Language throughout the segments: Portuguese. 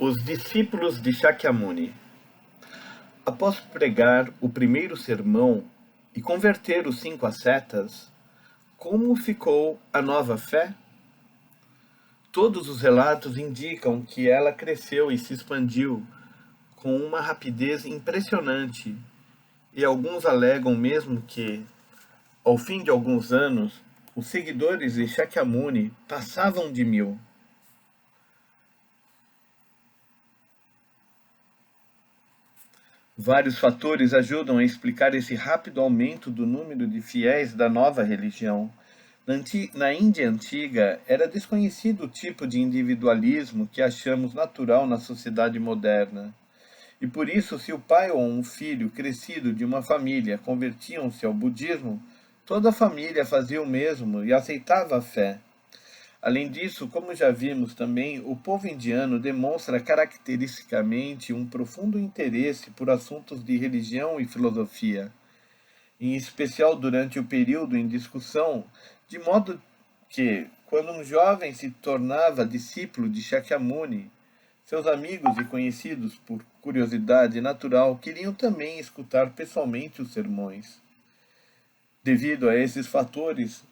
Os discípulos de Shakyamuni. Após pregar o primeiro sermão e converter os 5 ascetas, como ficou a nova fé? Todos os relatos indicam que ela cresceu e se expandiu com uma rapidez impressionante, e alguns alegam mesmo que, ao fim de alguns anos, os seguidores de Shakyamuni passavam de 1000. Vários fatores ajudam a explicar esse rápido aumento do número de fiéis da nova religião. Na Índia antiga, era desconhecido o tipo de individualismo que achamos natural na sociedade moderna. E por isso, se o pai ou um filho crescido de uma família convertiam-se ao budismo, toda a família fazia o mesmo e aceitava a fé. Além disso, como já vimos também, o povo indiano demonstra caracteristicamente um profundo interesse por assuntos de religião e filosofia, em especial durante o período em discussão, de modo que, quando um jovem se tornava discípulo de Shakyamuni, seus amigos e conhecidos, por curiosidade natural, queriam também escutar pessoalmente os sermões. Devido a esses fatores,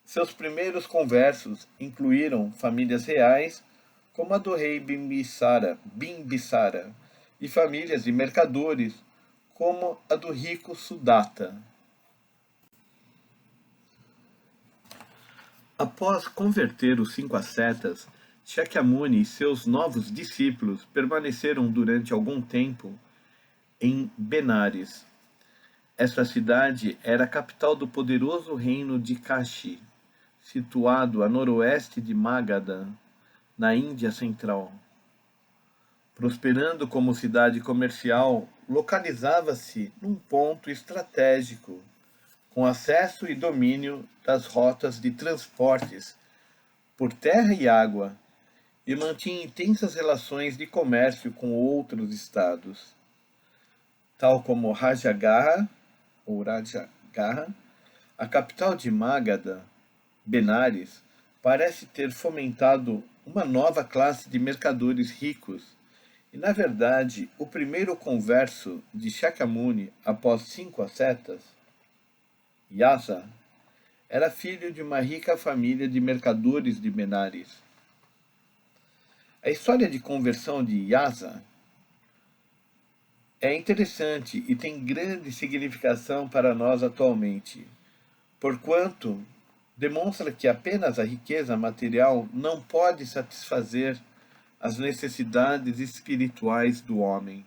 seus primeiros conversos incluíram famílias reais, como a do rei Bimbisara, e famílias de mercadores, como a do rico Sudatta. Após converter os 5 ascetas, Shakyamuni e seus novos discípulos permaneceram durante algum tempo em Benares. Esta cidade era a capital do poderoso reino de Kashi, situado a noroeste de Magadha, na Índia Central. Prosperando como cidade comercial, localizava-se num ponto estratégico, com acesso e domínio das rotas de transportes por terra e água, e mantinha intensas relações de comércio com outros estados, tal como Rajagaha, a capital de Magadha. Benares parece ter fomentado uma nova classe de mercadores ricos, e, na verdade, o primeiro converso de Shakyamuni após 5 ascetas, Yasa, era filho de uma rica família de mercadores de Benares. A história de conversão de Yasa é interessante e tem grande significação para nós atualmente, porquanto demonstra que apenas a riqueza material não pode satisfazer as necessidades espirituais do homem.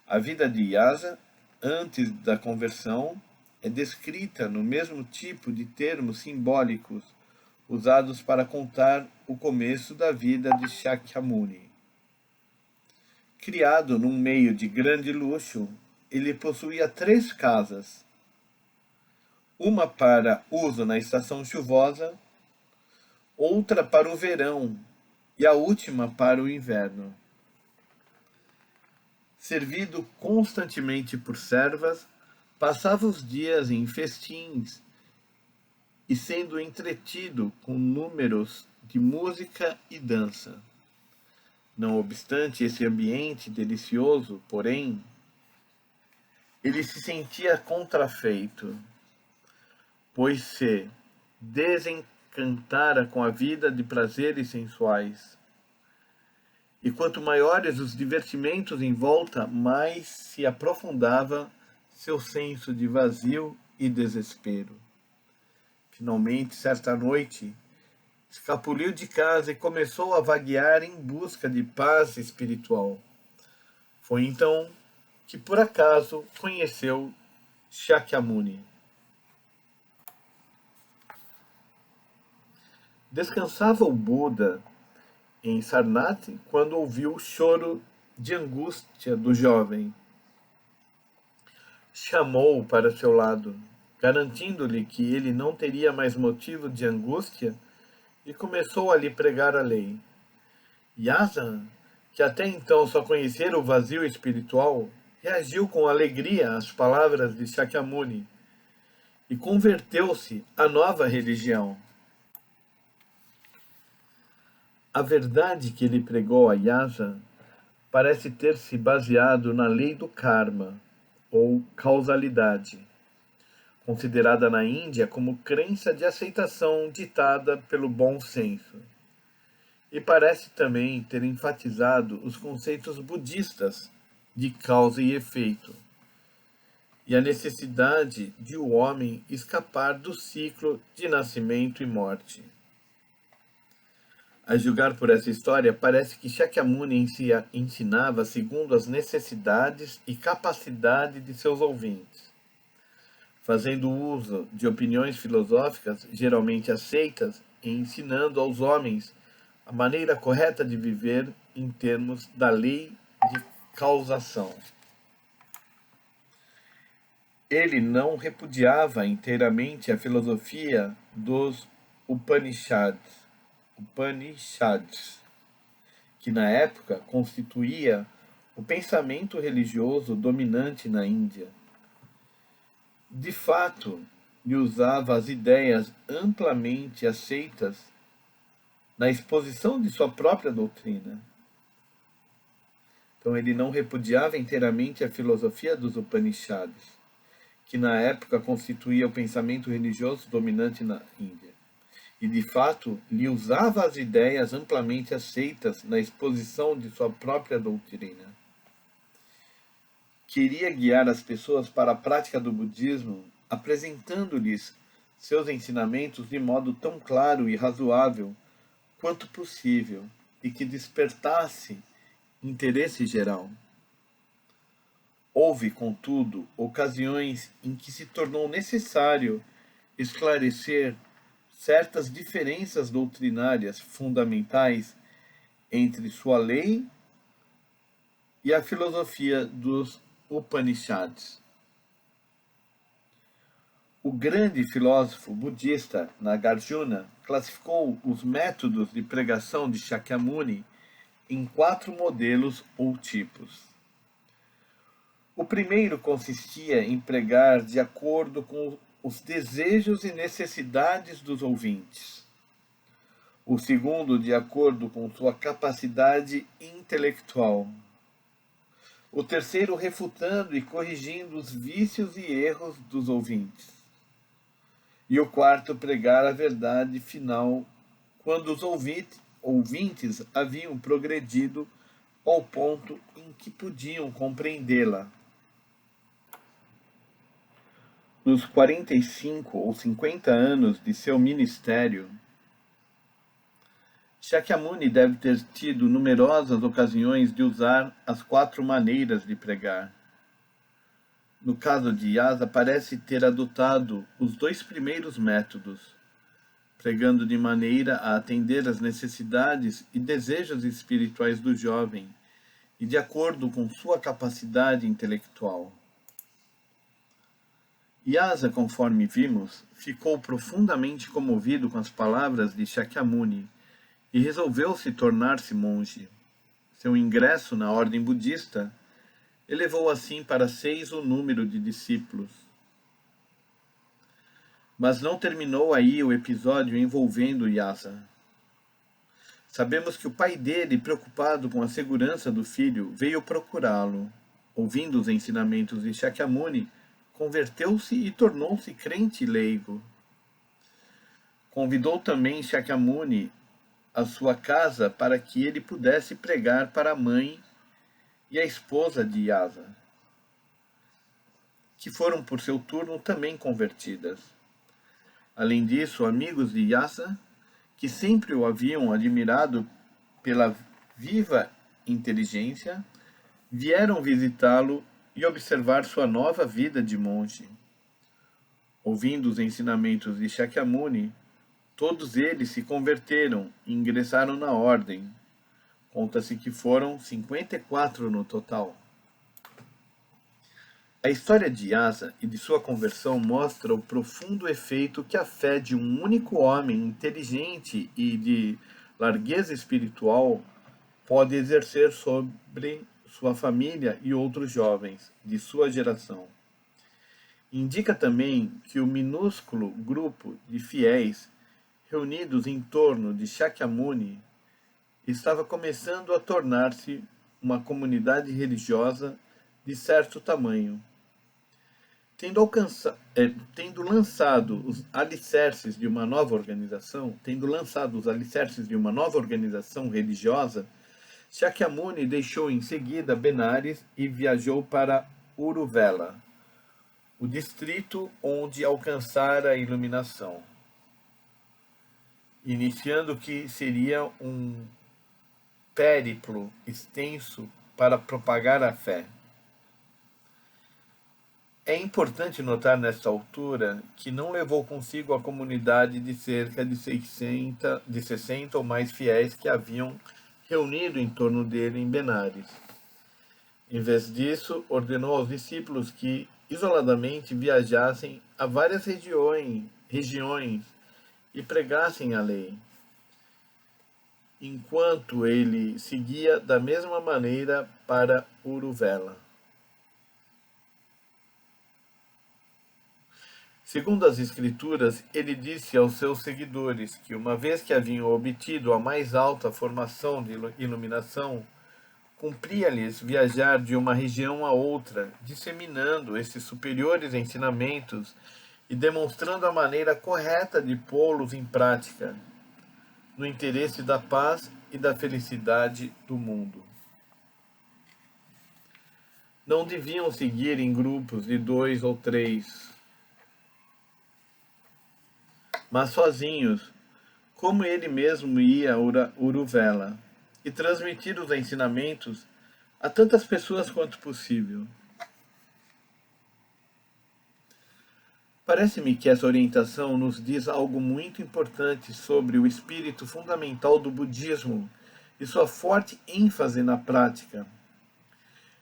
A vida de Yasa, antes da conversão, é descrita no mesmo tipo de termos simbólicos usados para contar o começo da vida de Shakyamuni. Criado num meio de grande luxo, ele possuía 3 casas, uma para uso na estação chuvosa, outra para o verão e a última para o inverno. Servido constantemente por servas, passava os dias em festins e sendo entretido com números de música e dança. Não obstante esse ambiente delicioso, porém, ele se sentia contrafeito, pois se desencantara com a vida de prazeres sensuais. E quanto maiores os divertimentos em volta, mais se aprofundava seu senso de vazio e desespero. Finalmente, certa noite, escapuliu de casa e começou a vaguear em busca de paz espiritual. Foi então que, por acaso, conheceu Shakyamuni. Descansava o Buda em Sarnath quando ouviu o choro de angústia do jovem. Chamou-o para seu lado, garantindo-lhe que ele não teria mais motivo de angústia, e começou a lhe pregar a lei. Yasa, que até então só conhecera o vazio espiritual, reagiu com alegria às palavras de Shakyamuni e converteu-se à nova religião. A verdade que ele pregou a Yasa parece ter se baseado na lei do karma, ou causalidade, considerada na Índia como crença de aceitação ditada pelo bom senso. E parece também ter enfatizado os conceitos budistas de causa e efeito, e a necessidade de o homem escapar do ciclo de nascimento e morte. A julgar por essa história, parece que Shakyamuni ensinava segundo as necessidades e capacidade de seus ouvintes, fazendo uso de opiniões filosóficas geralmente aceitas e ensinando aos homens a maneira correta de viver em termos da lei de causação. Ele não repudiava inteiramente a filosofia dos Upanishads, que na época constituía o pensamento religioso dominante na Índia. De fato, ele usava as ideias amplamente aceitas na exposição de sua própria doutrina. Então ele não repudiava inteiramente a filosofia dos Upanishads, que na época constituía o pensamento religioso dominante na Índia. E de fato, lhe usava as ideias amplamente aceitas na exposição de sua própria doutrina. Queria guiar as pessoas para a prática do budismo, apresentando-lhes seus ensinamentos de modo tão claro e razoável quanto possível, e que despertasse interesse geral. Houve, contudo, ocasiões em que se tornou necessário esclarecer certas diferenças doutrinárias fundamentais entre sua lei e a filosofia dos Upanishads. O grande filósofo budista Nagarjuna classificou os métodos de pregação de Shakyamuni em 4 modelos ou tipos. O primeiro consistia em pregar de acordo com os desejos e necessidades dos ouvintes. O segundo, de acordo com sua capacidade intelectual. O terceiro, refutando e corrigindo os vícios e erros dos ouvintes. E o quarto, pregar a verdade final, quando os ouvintes haviam progredido ao ponto em que podiam compreendê-la. Nos 45 ou 50 anos de seu ministério, Shakyamuni deve ter tido numerosas ocasiões de usar as 4 maneiras de pregar. No caso de Yasa, parece ter adotado os 2 primeiros métodos, pregando de maneira a atender às necessidades e desejos espirituais do jovem e de acordo com sua capacidade intelectual. Yasa, conforme vimos, ficou profundamente comovido com as palavras de Shakyamuni e resolveu tornar-se monge. Seu ingresso na ordem budista elevou assim para 6 o número de discípulos. Mas não terminou aí o episódio envolvendo Yasa. Sabemos que o pai dele, preocupado com a segurança do filho, veio procurá-lo. Ouvindo os ensinamentos de Shakyamuni, converteu-se e tornou-se crente leigo. Convidou também Shakyamuni à sua casa para que ele pudesse pregar para a mãe e a esposa de Yasa, que foram por seu turno também convertidas. Além disso, amigos de Yasa, que sempre o haviam admirado pela viva inteligência, vieram visitá-lo e observar sua nova vida de monge. Ouvindo os ensinamentos de Shakyamuni, todos eles se converteram e ingressaram na ordem. Conta-se que foram 54 no total. A história de Yasa e de sua conversão mostra o profundo efeito que a fé de um único homem inteligente e de largueza espiritual pode exercer sobre sua família e outros jovens de sua geração. Indica também que o minúsculo grupo de fiéis reunidos em torno de Shakyamuni estava começando a tornar-se uma comunidade religiosa de certo tamanho. Tendo lançado os alicerces de uma nova organização religiosa, Shakyamuni deixou em seguida Benares e viajou para Uruvela, o distrito onde alcançara a iluminação, iniciando o que seria um périplo extenso para propagar a fé. É importante notar nesta altura que não levou consigo a comunidade de cerca de 60 ou mais fiéis que haviam reunido em torno dele em Benares. Em vez disso, ordenou aos discípulos que, isoladamente, viajassem a várias regiões e pregassem a lei, enquanto ele seguia da mesma maneira para Uruvela. Segundo as Escrituras, ele disse aos seus seguidores que, uma vez que haviam obtido a mais alta formação de iluminação, cumpria-lhes viajar de uma região a outra, disseminando esses superiores ensinamentos e demonstrando a maneira correta de pô-los em prática, no interesse da paz e da felicidade do mundo. Não deviam seguir em grupos de 2 ou 3, mas sozinhos, como ele mesmo ia a Uruvela, e transmitir os ensinamentos a tantas pessoas quanto possível. Parece-me que essa orientação nos diz algo muito importante sobre o espírito fundamental do budismo e sua forte ênfase na prática.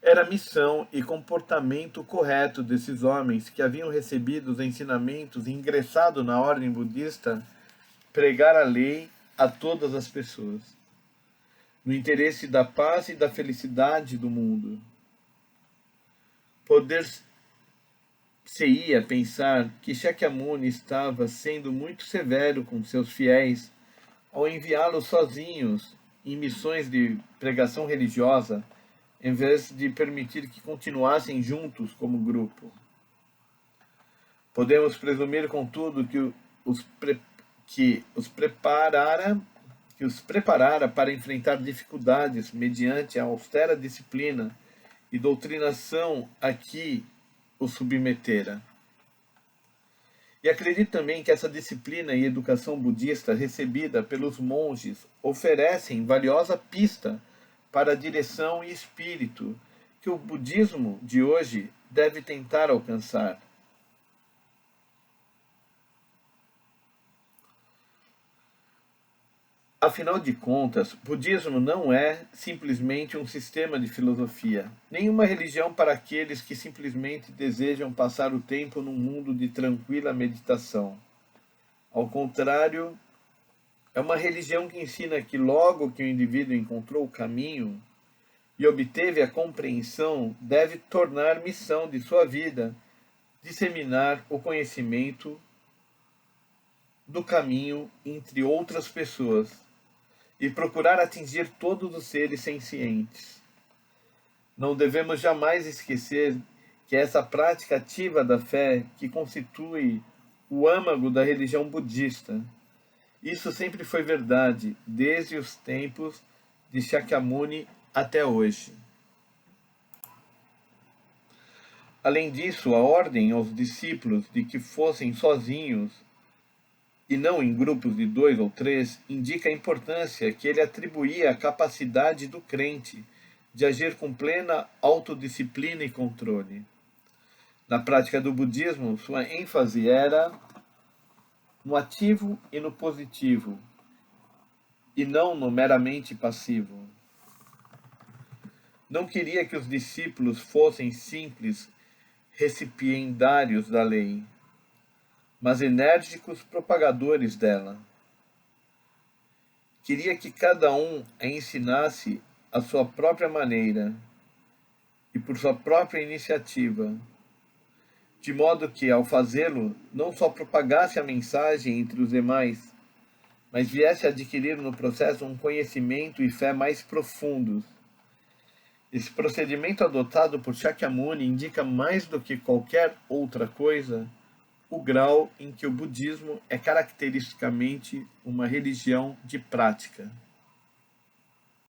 Era a missão e comportamento correto desses homens que haviam recebido os ensinamentos e ingressado na ordem budista pregar a lei a todas as pessoas, no interesse da paz e da felicidade do mundo. Poder-se-ia pensar que Shakyamuni estava sendo muito severo com seus fiéis ao enviá-los sozinhos em missões de pregação religiosa, em vez de permitir que continuassem juntos como grupo. Podemos presumir, contudo, que os preparara para enfrentar dificuldades mediante a austera disciplina e doutrinação a que os submetera. E acredito também que essa disciplina e educação budista recebida pelos monges oferecem valiosa pista para a direção e espírito que o budismo de hoje deve tentar alcançar. Afinal de contas, budismo não é simplesmente um sistema de filosofia, nem uma religião para aqueles que simplesmente desejam passar o tempo num mundo de tranquila meditação. Ao contrário, é uma religião que ensina que logo que o indivíduo encontrou o caminho e obteve a compreensão, deve tornar missão de sua vida disseminar o conhecimento do caminho entre outras pessoas e procurar atingir todos os seres sencientes. Não devemos jamais esquecer que essa prática ativa da fé que constitui o âmago da religião budista. Isso sempre foi verdade, desde os tempos de Shakyamuni até hoje. Além disso, a ordem aos discípulos de que fossem sozinhos e não em grupos de 2 ou 3 indica a importância que ele atribuía à capacidade do crente de agir com plena autodisciplina e controle. Na prática do budismo, sua ênfase era no ativo e no positivo, e não no meramente passivo. Não queria que os discípulos fossem simples recipiendários da lei, mas enérgicos propagadores dela. Queria que cada um a ensinasse à sua própria maneira e por sua própria iniciativa, de modo que, ao fazê-lo, não só propagasse a mensagem entre os demais, mas viesse a adquirir no processo um conhecimento e fé mais profundos. Esse procedimento adotado por Shakyamuni indica mais do que qualquer outra coisa o grau em que o budismo é caracteristicamente uma religião de prática.